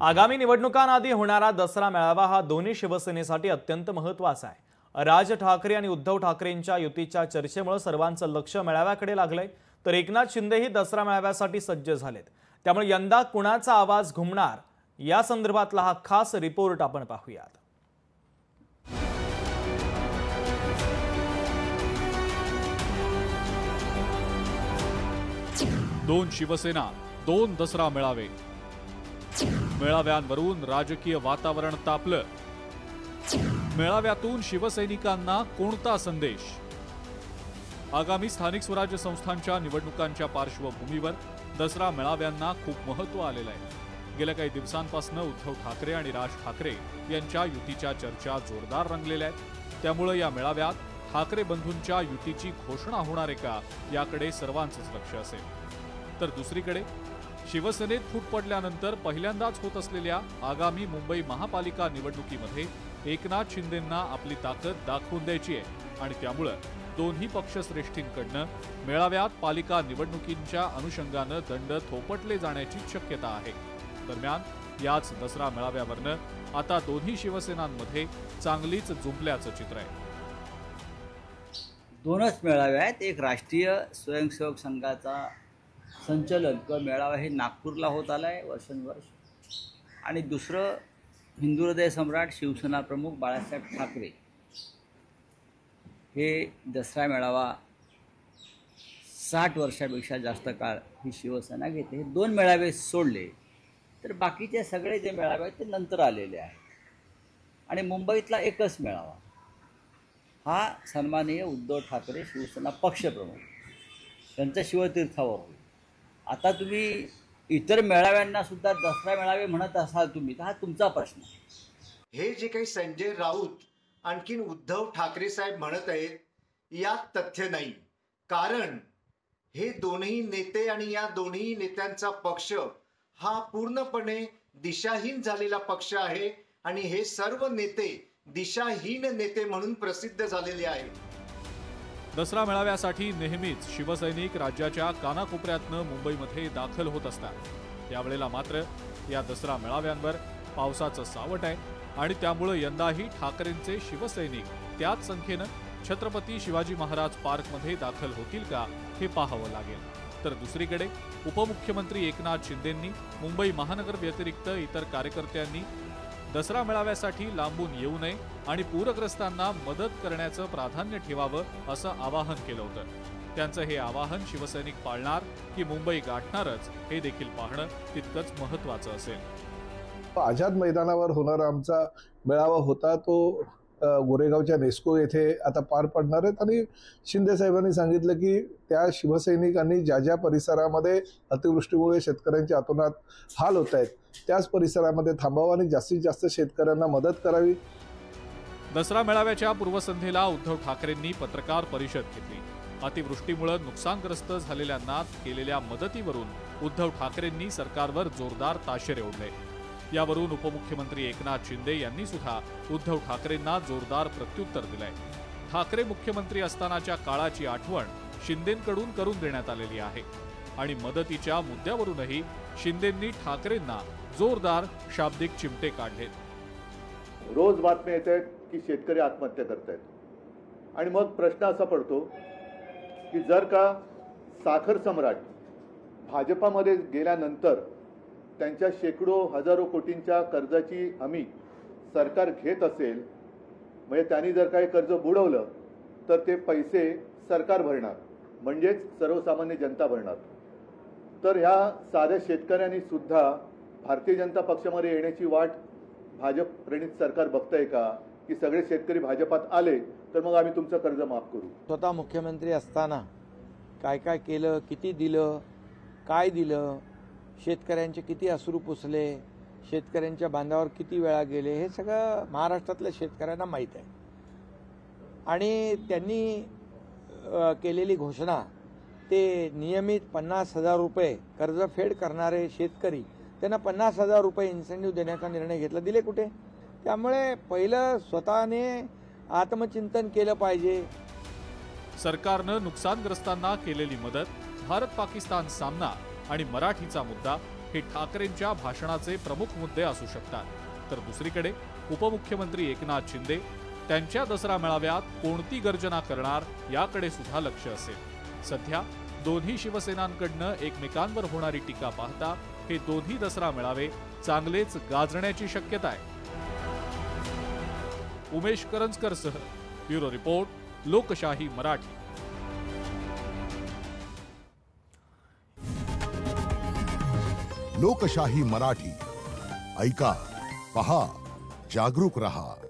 आगामी निवडणुकांआधी होणारा दसरा मेळावा हा दोन्ही शिवसेनेसाठी अत्यंत महत्त्वाचा आहे। राज ठाकरे आणि उद्धव ठाकरेंच्या युतीच्या चर्चेमुळे सर्वांचं लक्ष मेळाव्याकडे लागलंय, तर एकनाथ शिंदेही दसरा मेळाव्यासाठी सज्ज झालेत। त्यामुळे यंदा कुणाचा आवाज घुमणार या संदर्भातला हा खास रिपोर्ट आपण पाहूयात। दोन शिवसेना, दोन दसरा मेळावे। मेळाव्यांवरून राजकीय वातावरण तापलं। मेळाव्यातून शिवसैनिकांना कोणता संदेश? आगामी स्थानिक स्वराज्य संस्थांच्या निवडणुकांच्या पार्श्वभूमीवर दसरा मेळाव्यांना खूप महत्त्व आलेलं आहे। गेल्या काही दिवसांपासून उद्धव ठाकरे आणि राज ठाकरे यांच्या युतीच्या चर्चा जोरदार रंगलेल्या आहेत। त्यामुळे या मेळाव्यात ठाकरे बंधूंच्या युतीची घोषणा होणार आहे का याकडे सर्वांचंच लक्ष असेल। तर दुसरीकडे शिवसेनेत फूट पडल्यानंतर पहिल्यांदाच होत असलेल्या आगामी मुंबई महापालिका निवडणुकीमध्ये एकनाथ शिंदेंना आपली ताकद दाखवून द्यायची आहे आणि त्यामुळे दोन्ही पक्षश्रेष्ठींकडनं मेळाव्यात पालिका निवडणुकींच्या अनुषंगानं दंड थोपटले जाण्याची शक्यता आहे। दरम्यान याच दसरा मेळाव्यावरनं आता दोन्ही शिवसेनांमध्ये चांगलीच जुंपल्याचं चित्र आहे। दोनच मेळावे आहेत। एक राष्ट्रीय स्वयंसेवक संघाचा संचलन किंवा मेळावा हे नागपूरला होत आला आहे वर्षानुवर्ष, आणि दुसरं हिंदू हृदय सम्राट शिवसेना प्रमुख बाळासाहेब ठाकरे हे दसरा मेळावा 60 वर्षापेक्षा जास्त काळ ही शिवसेना घेते। हे दोन मेळावे सोडले तर बाकीचे सगळे जे मेळावे आहेत ते नंतर आलेले आहेत आणि मुंबईतला एकच मेळावा हा सन्माननीय उद्धव ठाकरे शिवसेना पक्षप्रमुख यांच्या शिवतीर्थावर होईल। आता तुम्ही इतर मेळाव्यांना सुद्धा दसरा मेळावे म्हणत असाल तुम्ही, तर हा तुमचा प्रश्न आहे। हे जे काही संजय राऊत आणखीन उद्धव ठाकरे साहेब म्हणत आहेत यात तथ्य नाही, कारण हे दोन्ही नेते आणि या दोन्ही नेत्यांचा पक्ष हा पूर्णपणे दिशाहीन झालेला पक्ष आहे आणि हे सर्व नेते दिशाहीन नेते म्हणून प्रसिद्ध झालेले आहेत। दसरा मेळाव्यासाठी नेहमीच शिवसैनिक राज्याच्या कानाकोपऱ्यातनं मुंबईमध्ये दाखल होत असतात। यावेळेला मात्र या दसरा मेळाव्यांवर पावसाचं सावट आहे आणि त्यामुळे यंदाही ठाकरेंचे शिवसैनिक त्याच संख्येनं छत्रपती शिवाजी महाराज पार्कमध्ये दाखल होतील का हे पाहावं लागेल। तर दुसरीकडे उपमुख्यमंत्री एकनाथ शिंदेंनी मुंबई महानगर व्यतिरिक्त इतर कार्यकर्त्यांनी दसरा मेळाव्यासाठी लांबून येऊ नये आणि पूरग्रस्तांना मदत करण्याचं प्राधान्य ठेवावं असं आवाहन केलं होतं। त्यांचं हे आवाहन शिवसैनिक पाळणार की मुंबई गाठणारच हे देखील पाहणं तितकंच महत्त्वाचं असेल। आझाद मैदानावर होणारा आमचा मेळावा होता तो गोरेगावच्या नेस्को येथे आता पार पडणार आहेत आणि शिंदे साहेबांनी सांगितलं की त्या शिवसैनिकांनी ज्या ज्या परिसरामध्ये अतिवृष्टीमुळे शेतकऱ्यांचे अतोनात हाल होत आहेत त्याच परिसरामध्ये थांबावं आणि जास्तीत जास्त शेतकऱ्यांना मदत करावी। दसरा मेळाव्याच्या पूर्वसंध्येला उद्धव ठाकरेंनी पत्रकार परिषद घेतली। अतिवृष्टीमुळे नुकसानग्रस्त झालेल्यांना केलेल्या मदतीवरून उद्धव ठाकरेंनी सरकारवर जोरदार ताशेरे ओढले। यावरून उपमुख्यमंत्री एकनाथ शिंदे यांनी सुद्धा उद्धव ठाकरेंना जोरदार प्रत्युत्तर दिलंय। ठाकरे मुख्यमंत्री असतानाच्या काळाची आठवण शिंदेंकडून करून देण्यात आलेली आहे आणि मदतीच्या मुद्द्यावरूनही शिंदेंनी ठाकरेंना जोरदार शाब्दिक चिमटे काढले। रोज बातम्या येत आहेत की शेतकरी आत्महत्या करतायत आणि मग प्रश्न असा पडतो की जर का साखर सम्राट भाजपामध्ये गेल्यानंतर त्यांच्या शेकडो हजारो कोटींच्या कर्जाची हमी सरकार घेत असेल, म्हणजे त्यांनी जर काही कर्ज बुडवलं तर ते पैसे सरकार भरणार, म्हणजेच सर्वसामान्य जनता भरणार। तर ह्या साध्या शेतकऱ्यांनी सुद्धा भारतीय जनता पक्षामध्ये येण्याची वाट भाजप प्रणित सरकार बघतंय का की सगळे शेतकरी भाजपात आले तर मग आम्ही तुमचं कर्ज माफ करू? स्वतः मुख्यमंत्री असताना काय काय केलं, किती दिलं, काय दिलं, शेतकऱ्यांचे किती अश्रू पुसले, शेतकऱ्यांच्या बांधावर किती वेळा गेले, हे सगळं महाराष्ट्रातल्या शेतकऱ्यांना माहीत आहे। आणि त्यांनी केलेली घोषणा ते नियमित 50,000 रुपये कर्जफेड करणारे शेतकरी त्यांना 50,000 रुपये इन्सेंटिव्ह देण्याचा निर्णय घेतला, दिले कुठे? त्यामुळे पहिलं स्वतःने आत्मचिंतन केलं पाहिजे। सरकारनं नुकसानग्रस्तांना केलेली मदत, भारत पाकिस्तान सामना आणि मराठीचा मुद्दा हे ठाकरेंच्या भाषणाचे प्रमुख मुद्दे असू शकतात. तर दुसरीकडे उपमुख्यमंत्री एकनाथ शिंदे त्यांच्या दसरा मेळाव्यात कोणती गर्जना करणार याकडे सुद्धा लक्ष असेल. सध्या दोन्ही शिवसेनांकडनं एकमेकांवर होणारी टीका पाहता हे दोन्ही दसरा मेळावे चांगलेच गाजण्याची शक्यता आहे. उमेश करंजकरसह ब्युरो रिपोर्ट, लोकशाही मराठी. लोकशाही मराठी ऐका, पहा, जागरूक रहा.